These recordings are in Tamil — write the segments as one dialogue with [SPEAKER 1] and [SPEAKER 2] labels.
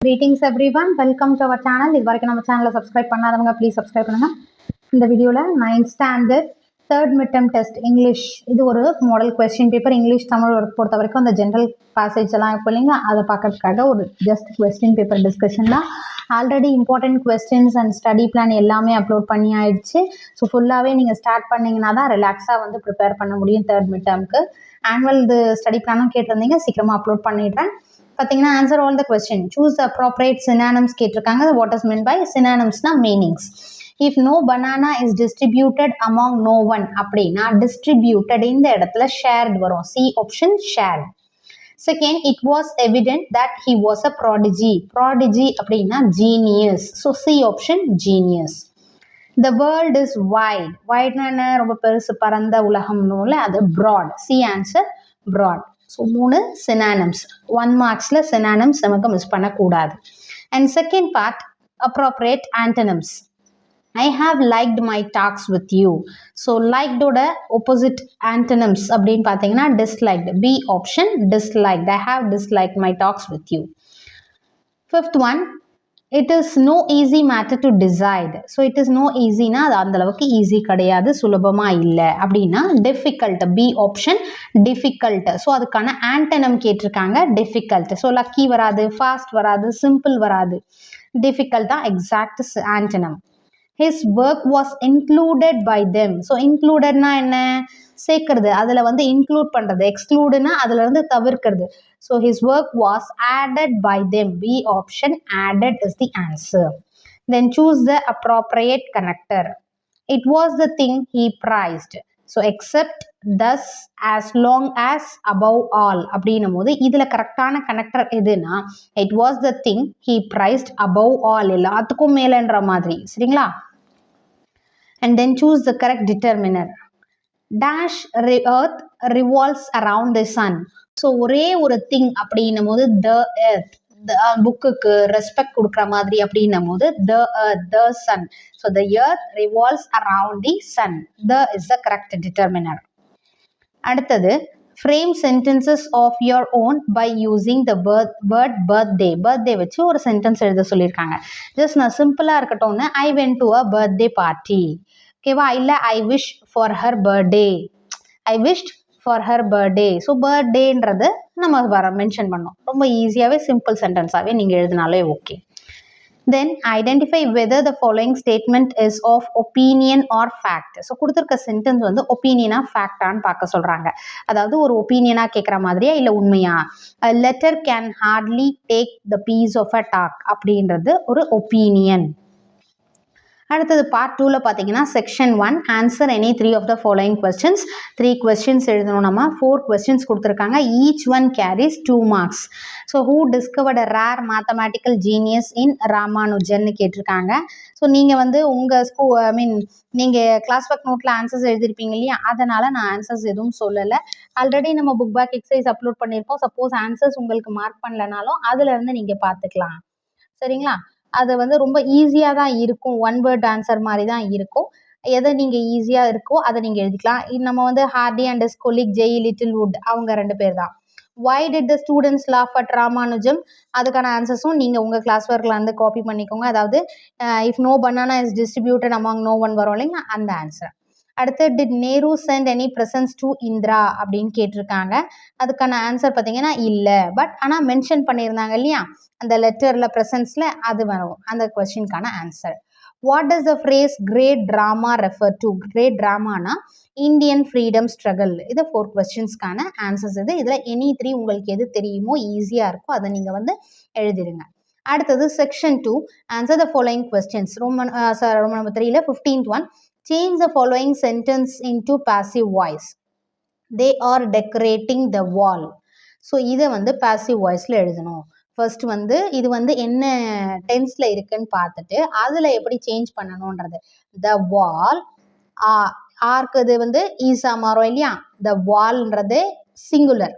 [SPEAKER 1] Greetings everyone, welcome to our channel. இது வரைக்கும் நம்ம சேனலை சப்ஸ்கிரைப் பண்ணாதவங்க ப்ளீஸ் சப்ஸ்கிரைப் பண்ணுங்க. இந்த வீடியோவில் 9th standard third midterm test English, இது ஒரு model question paper. English Tamil பொறுத்த வரைக்கும் அந்த ஜென்ரல் பேசேஜ் எல்லாம் இப்போ இல்லைங்களா, அதை பார்க்கறதுக்காக ஒரு ஜஸ்ட் கொஸ்டின் பேப்பர் டிஸ்கஷன் தான். Already important questions and study plan எல்லாமே அப்லோட் பண்ணி ஆயிடுச்சு. ஸோ ஃபுல்லாகவே நீங்கள் ஸ்டார்ட் பண்ணிங்கன்னா தான் ரிலாக்ஸாக வந்து ப்ரிப்பேர் பண்ண முடியும் தேர்ட் மிட்டர்முக்கு. ஆனுவல் இது ஸ்டடி பிளானும் கேட்டிருந்தீங்க, சீக்கிரமாக அப்லோட் பண்ணிடுறேன். பார்த்தீங்கன்னா answer all the question, choose the appropriate synonyms கேட்டிருக்காங்க. வாட் இஸ் மீன் பை சினானிம்ஸ்னா meanings. If no banana is distributed among no one அப்படின்னா டிஸ்ட்ரிபியூட்டட் இந்த இடத்துல ஷேர்ட் வரும். C option shared. Second, it was evident that he was a prodigy. Prodigy அப்படின்னா genius. So C option genius. The world is wide. வைட்னா ரொம்ப பெருசு, பரந்த உலகம்னு அது broad. C answer broad. So 3 synonyms. 1 மார்க்ஸில் சினானிம்ஸ் நமக்கு மிஸ் பண்ணக்கூடாது. And second part appropriate antonyms. I have liked my talks with you. So லைக்டோட opposite antonyms அப்படின்னு பார்த்தீங்கன்னா disliked. B option disliked. I have disliked my talks with you. Fifth one, it is no easy matter to decide. So it is no ஈஸினா அது அந்தளவுக்கு ஈஸி கிடையாது, சுலபமாக இல்லை அப்படின்னா difficult. B option difficult. So அதுக்கான ஆன்டனம் கேட்டிருக்காங்க டிஃபிகல்ட். ஸோ லக்கி வராது, ஃபாஸ்ட் வராது, சிம்பிள் வராது. டிஃபிகல்ட் தான் exact antonym. His work was included by them. So இன்க்ளூடட்னா என்ன, சேர்க்கறது, அதில் வந்து இன்க்ளூட் பண்ணுறது. எக்ஸ்க்ளூடுனா அதில் இருந்து தவிர்க்கிறது. So his work was added by them. B option added is the answer. Then choose the appropriate connector. It was the thing he prized. So except, thus, as long as, above all அப்படின்னும் போது இதில் கரெக்டான கனெக்டர் எதுனா it was the thing he prized above all, எல்லாத்துக்கும் மேலன்ற மாதிரி. சரிங்களா? And then choose the correct determiner. Dash earth revolves around the sun. So ஒரே ஒரு திங் அப்படின்னும் போது த எர்த், புக்குக்கு ரெஸ்பெக்ட் கொடுக்குற மாதிரி அப்படின்னும் போது the earth, the sun. So the earth revolves around the sun. The is the correct determiner. அடுத்தது, frame sentences of your own by using the word birthday. Birthday வச்சு ஒரு சென்டென்ஸ் எழுத சொல்லியிருக்காங்க. ஜஸ்ட் நான் சிம்பிளாக இருக்கட்டும்னு I went to a birthday party. ஓகேவா? இல்லை I wish for her birthday. I wish for her birthday. So பர்த்டேன்றது நம்ம மென்ஷன் பண்ணோம். ரொம்ப ஈஸியாகவே சிம்பிள் சென்டென்ஸாகவே நீங்கள் எழுதினாலே okay. Then identify whether the following statement is of opinion or fact. So கொடுத்துருக்க சென்டென்ஸ் வந்து ஒப்பீனியனா ஃபேக்டான்னு பார்க்க சொல்கிறாங்க. அதாவது ஒரு ஒப்பீனியனாக கேட்குற மாதிரியா இல்லை உண்மையா. Letter can hardly take the piece of a talk அப்படின்றது ஒரு ஒப்பீனியன். அடுத்தது பார்ட் 2ல பார்த்தீங்கன்னா section 1, answer any 3 of the following questions. 3 questions எழுதணும். நம்ம 4 கொஸ்டின்ஸ் கொடுத்துருக்காங்க. Each one carries 2 marks. So who discovered a rare mathematical genius in ராமானுஜன்னு கேட்டிருக்காங்க. ஸோ நீங்கள் வந்து உங்கள் நீங்கள் கிளாஸ் ஒர்க் நோட்டில் ஆன்சர்ஸ் எழுதிருப்பீங்க இல்லையா, அதனால் நான் ஆன்சர்ஸ் எதுவும் சொல்லலை. ஆல்ரெடி நம்ம புக் பேக் எக்ஸசைஸ் அப்லோட் பண்ணியிருக்கோம். சப்போஸ் ஆன்சர்ஸ் உங்களுக்கு மார்க் பண்ணலனாலும் அதுலேருந்து நீங்கள் பார்த்துக்கலாம். சரிங்களா? அது வந்து ரொம்ப ஈஸியாக தான் இருக்கும். 1 வேர்ட் ஆன்சர் மாதிரி தான் இருக்கும். எதை நீங்கள் ஈஸியாக இருக்கோ அதை நீங்கள் எழுதிக்கலாம். நம்ம வந்து Hardy and his colleague J Littlewood அவங்க 2 பேர் தான். Why did the students laugh at Ramanujam? அதுக்கான ஆன்சர்ஸும் நீங்கள் உங்கள் கிளாஸ் ஒர்க்கில் வந்து காப்பி பண்ணிக்கோங்க. அதாவது if no banana is distributed among no one வரும் இல்லைங்க, அந்த ஆன்சர். அடுத்து, did Nehru sent any presents to Indira அப்படின்னு கேட்டிருக்காங்க. அதுக்கான ஆன்சர் பார்த்தீங்கன்னா இல்லை. பட் ஆனால் மென்ஷன் பண்ணியிருந்தாங்க இல்லையா அந்த லெட்டரில் ப்ரெசன்ஸில், அது வரும் அந்த கொஸ்டின்கான answer. What does the phrase great drama refer to? Great ட்ராமானா இந்தியன் ஃப்ரீடம் ஸ்ட்ரகிள். இது 4 கொஸ்டின்ஸ்க்கான ஆன்சர்ஸ். இதில் எனி 3 உங்களுக்கு எது தெரியுமோ ஈஸியாக இருக்கோ அதை நீங்கள் வந்து எழுதிடுங்க. அடுத்தது section 2, answer the following questions. Roman number 3ல 15th one, change the following sentence into passive voice. They are decorating the wall. So இதை வந்து passive voiceல எழுதணும். ஃபர்ஸ்ட் வந்து இது வந்து என்ன டென்ஸில் இருக்குன்னு பார்த்துட்டு அதில் எப்படி சேஞ்ச் பண்ணணுன்றது. த வால், ஆர்க்கு இது வந்து ஈஸா மாறும் இல்லையா, த வால்ன்றது சிங்குலர்.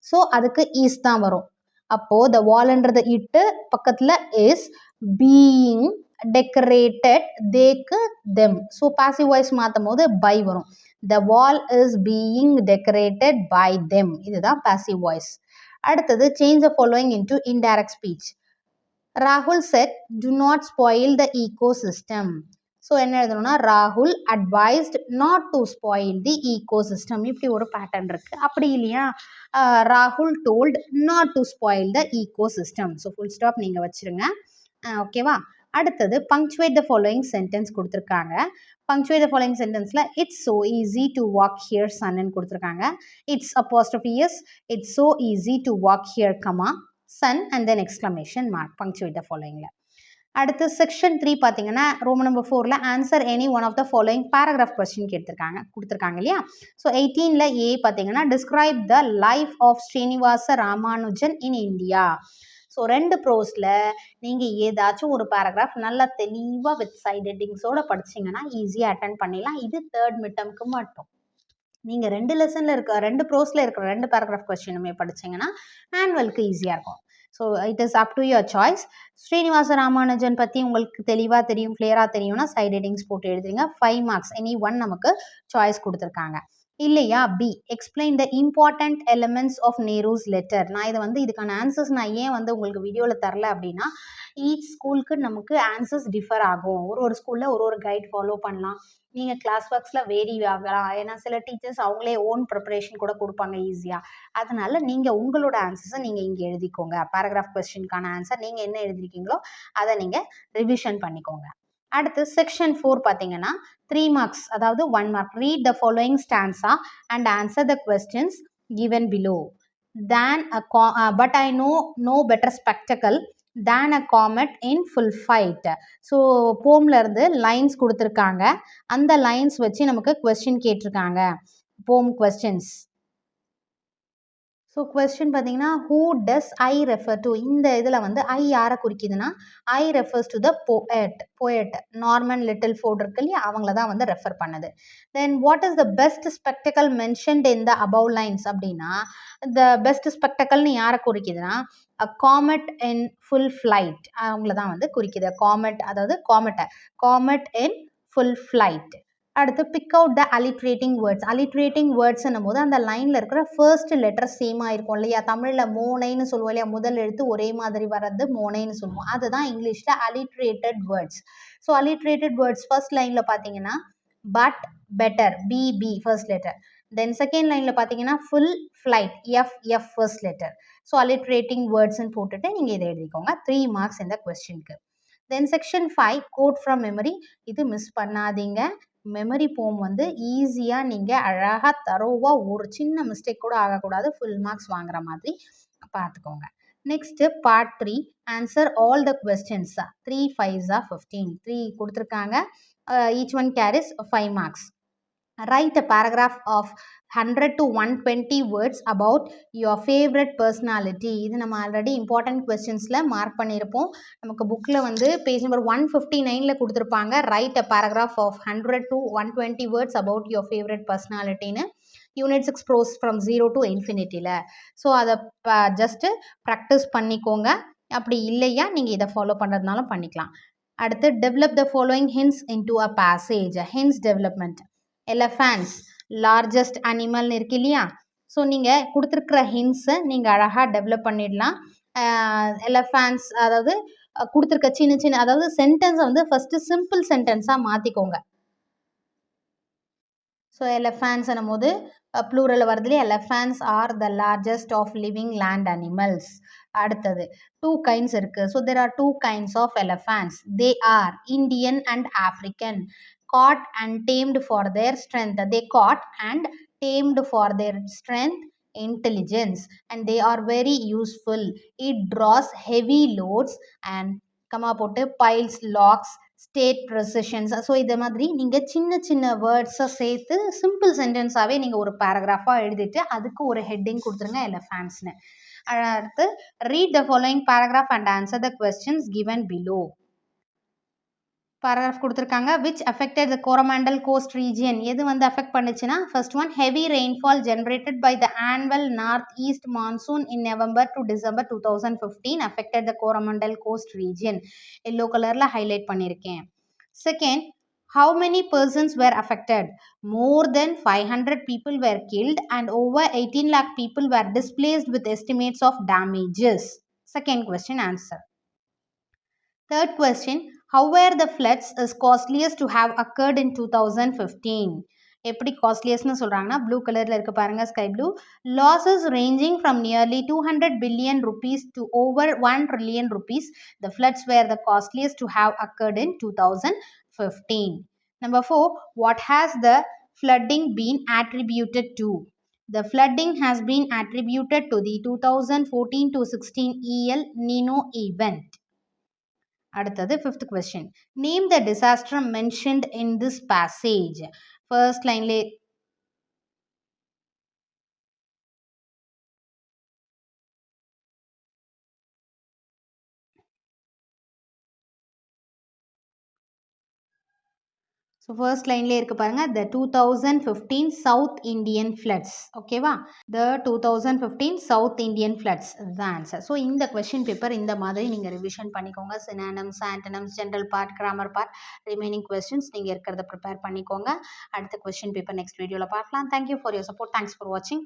[SPEAKER 1] ஸோ அதுக்கு ஈஸ் தான் வரும். அப்போது த வால்ன்றது இட்டு பக்கத்தில் இஸ், பீயிங் டெக்கரேட்டட் தேக்கு தெம். ஸோ பாசிவ் வாய்ஸ் மாற்றும் போது பை வரும். த வால் is being decorated by them. இதுதான் பாசிவ் வாய்ஸ். அடுத்தது, change the following into indirect speech. Rahul said, do not spoil the ecosystem. So என்ன எழுதணும்னா ராகுல் advised not to spoil the ecosystem. இப்படி ஒரு பேட்டர்ன் இருக்குது. அப்படி இல்லையா ராகுல் told not to spoil the ecosystem. So full stop நீங்கள் வச்சுருங்க. ஓகேவா? அடுத்தது பங்க்சுவேட் த ஃபாலோயிங் சென்டென்ஸ் கொடுத்துருக்காங்க. பங்க்சுவேட் த ஃபாலோயிங் சென்டென்ஸில் it's so easy to walk here சன்னு கொடுத்துருக்காங்க. It's apostrophe s, it's so easy to walk here comma sun and then exclamation mark. Punctuate the ஃபாலோயிங்கில். அடுத்து செக்ஷன் 3 பார்த்தீங்கன்னா ரோமன் நம்பர் 4ல் answer any one of the following paragraph question கொடுத்துருக்காங்க இல்லையா? ஸோ 18ல் ஏ பார்த்தீங்கன்னா describe the life of Srinivasa Ramanujan in India. So 2 ப்ரோஸில் நீங்கள் ஏதாச்சும் ஒரு பேராகிராஃப் நல்லா தெளிவாக வித் சைட் ஹெட்டிங்ஸோட படிச்சிங்கன்னா ஈஸியாக அட்டன் பண்ணிடலாம். இது 3rd மிட்டம்க்கு மட்டும். நீங்கள் 2 லெசனில் இருக்க 2 ப்ரோஸில் இருக்கிற 2 பேராகிராஃப் கொஸ்டினுமே படிச்சிங்கன்னா ஆனுவலுக்கு ஈஸியாக இருக்கும். So it is up to your choice. Srinivasa Ramanujan பற்றி உங்களுக்கு தெளிவாக தெரியும், கிளியராக தெரியும்னா சைட் ஹெட்டிங்ஸ் போட்டு எழுதுறீங்க. 5 மார்க்ஸ் எனி ஒன் நமக்கு சாய்ஸ் கொடுத்துருக்காங்க. இல்லையா B explain the important elements of Nehru's letter. நான் இதை இதுக்கான ஆன்சர்ஸ் நான் ஏன் உங்களுக்கு வீடியோவில் தரல அப்படின்னா ஈச் ஸ்கூலுக்கு நமக்கு ஆன்சர்ஸ் டிஃபர் ஆகும். ஒரு ஸ்கூலில் ஒரு கைட் ஃபாலோ பண்ணலாம். நீங்கள் கிளாஸ் ஒர்க்ஸில் வேரி ஆகலாம். ஏன்னா சில டீச்சர்ஸ் அவங்களே ஓன் ப்ரிப்பரேஷன் கூட கொடுப்பாங்க ஈஸியாக. அதனால நீங்கள் உங்களோட ஆன்சர்ஸை நீங்கள் இங்கே எழுதிக்கோங்க. பேராகிராஃப் கொஸ்டினுக்கான ஆன்சர் நீங்கள் என்ன எழுதிருக்கீங்களோ அதை நீங்கள் ரிவிஷன் பண்ணிக்கோங்க. அடுத்து செக்ஷன் 4 பார்த்தீங்கன்னா 3 மார்க்ஸ், அதாவது 1 mark. Read the following stanza and answer the questions given below. But I know no better spectacle than a comet in full flight. So போம்ல இருந்து லைன்ஸ் கொடுத்துருக்காங்க. அந்த லைன்ஸ் வச்சு நமக்கு கொஸ்டின் கேட்டிருக்காங்க. Poem questions. ஸோ கொஸ்டின் பார்த்தீங்கன்னா who does I refer to. இந்த இதில் ஐ யாரை குறிக்குதுன்னா I refers to the poet Norman Littleford இருக்கு இல்லையா, அவங்கள தான் ரெஃபர் பண்ணுது. Then what is the best spectacle mentioned in the above lines அப்படின்னா த பெஸ்ட் ஸ்பெக்டக்கல்னு யாரை குறிக்குதுன்னா காமெட் இன் ஃபுல் ஃப்ளைட் அவங்கள தான் குறிக்குது. காமெட், அதாவது காமெட் இன் ஃபுல் ஃப்ளைட். அடுத்து pick out the alliterating words. Alliterating வேர்ட்ஸ்ன்னும் போது அந்த லைனில் இருக்கிற ஃபர்ஸ்ட் லெட்டர் சேமாக இருக்கும் இல்லையா? தமிழில் மோனைன்னு சொல்லுவோம் இல்லையா, முதல் எழுத்து ஒரே மாதிரி வர்றது மோனைன்னு சொல்லுவோம். அதுதான் இங்கிலீஷில் alliterated words. So alliterated words first லைனில் பார்த்தீங்கன்னா but, better, B B first letter. Then second லைனில் பார்த்தீங்கன்னா full flight, F first letter. So alliterating வேர்ட்ஸ்ன்னு போட்டுட்டு நீங்கள் இதை எழுதிக்கோங்க. 3 மார்க்ஸ் இந்த கொஸ்டினுக்கு. Then section 5 quote from memory. இது மிஸ் பண்ணாதீங்க. மெமரி போம் ஈஸியாக நீங்கள் அழகாக தரோவாக ஒரு சின்ன மிஸ்டேக் கூட ஆகக்கூடாது, ஃபுல் மார்க்ஸ் வாங்குற மாதிரி பார்த்துக்கோங்க. Next part 3 answer all the questions. 3 5s are 15. 3 கொடுத்துருக்காங்க. Each one carries 5 marks. Write a paragraph of 100 to 120 words about your favorite personality. இது நம்ம ஆல்ரெடி இம்பார்ட்டன்ட் கொஸ்டின்ஸில் மார்க் பண்ணியிருப்போம். நமக்கு புக்கில் பேஜ் நம்பர் 159 கொடுத்துருப்பாங்க. Write a paragraph of 100 to 120 words about your favorite personalityன்னு யூனிட் 6 ப்ரோஸ் ஃப்ரம் 0 to infinity-ல. ஸோ அதை ஜஸ்ட்டு ப்ராக்டிஸ் பண்ணிக்கோங்க. அப்படி இல்லையா நீங்கள் இதை ஃபாலோ பண்ணுறதுனாலும் பண்ணிக்கலாம். அடுத்து develop the following hints into a passage. Hints development. Elephants largest அனிமல்னு இருக்கு இல்லையா? ஸோ நீங்கள் கொடுத்துருக்குற ஹின்ஸை நீங்கள் அழகாக டெவலப் பண்ணிடலாம். எலஃபேண்ட்ஸ், அதாவது கொடுத்துருக்க சின்ன அதாவது சென்டென்ஸை ஃபஸ்ட்டு சிம்பிள் சென்டென்ஸாக மாற்றிக்கோங்க. ஸோ எலஃபேண்ட்ஸ்னும் போது ப்ளூரல் வருதுலேயே elephants are the largest of living land animals. அடுத்தது 2 kinds இருக்குது. So there are 2 kinds of elephants. They are Indian and African. Caught and tamed for their strength. They caught and tamed for their strength, intelligence, and they are very useful. It draws heavy loads and போட்டு piles, locks, state precisions. So இதை மாதிரி நீங்கள் சின்ன வேர்ட்ஸை சேர்த்து சிம்பிள் சென்டென்ஸாகவே நீங்கள் ஒரு பேராகிராஃபாக எழுதிட்டு அதுக்கு ஒரு ஹெட்டிங் கொடுத்துருங்க எலஃபேண்ட்ஸ்னு. அடுத்து read the following paragraph and answer the questions given below. Paragraph கொடுத்துருக்காங்க. Which affected the Coromandel coast region. எது அஃபெக்ட் பண்ணுச்சுன்னா first one heavy rainfall generated by the annual north east monsoon in November to December 2015 affected the Coromandel coast region. Yellow கலரில் ஹைலைட் பண்ணியிருக்கேன். Second, how many persons were affected? More than 500 people were killed and over 18 lakh people were displaced with estimates of damages. Second question answer. Third question, how were the floods is costliest to have occurred in 2015? எப்படி காஸ்ட்லியஸ்ட்னு சொல்கிறாங்கன்னா ப்ளூ கலரில் இருக்க பாருங்க sky blue losses ranging from nearly 200 billion rupees to over 1 trillion rupees. The floods were the costliest to have occurred in 2015. Number 4, what has the flooding been attributed to? The flooding has been attributed to the 2014 to 16 EL Nino event. அடுத்தது fifth question, name the disaster mentioned in this passage. First line so first லைன்லேயே இருக்கு பாருங்க த 2015 சவுத் இண்டியன் ஃப்ளட்ஸ் ஓகேவா த 2015 சவுத் இண்டியன் ஃப்ளட்ஸ் இதுதான் ஆன்சர். ஸோ இந்த கொஸ்டின் பேப்பர் இந்த மாதிரி நீங்கள் ரிவிஷன் பண்ணிக்கோங்க. Synonyms antonyms general part grammar part remaining questions நீங்கள் இருக்கிறத ப்ரிப்பேர் பண்ணிக்கோங்க. அடுத்த கொஸ்டின் பேப்பர் நெக்ஸ்ட் வீடியோவில் பார்க்கலாம். Thank you for your support. Thanks for வாட்சிங்.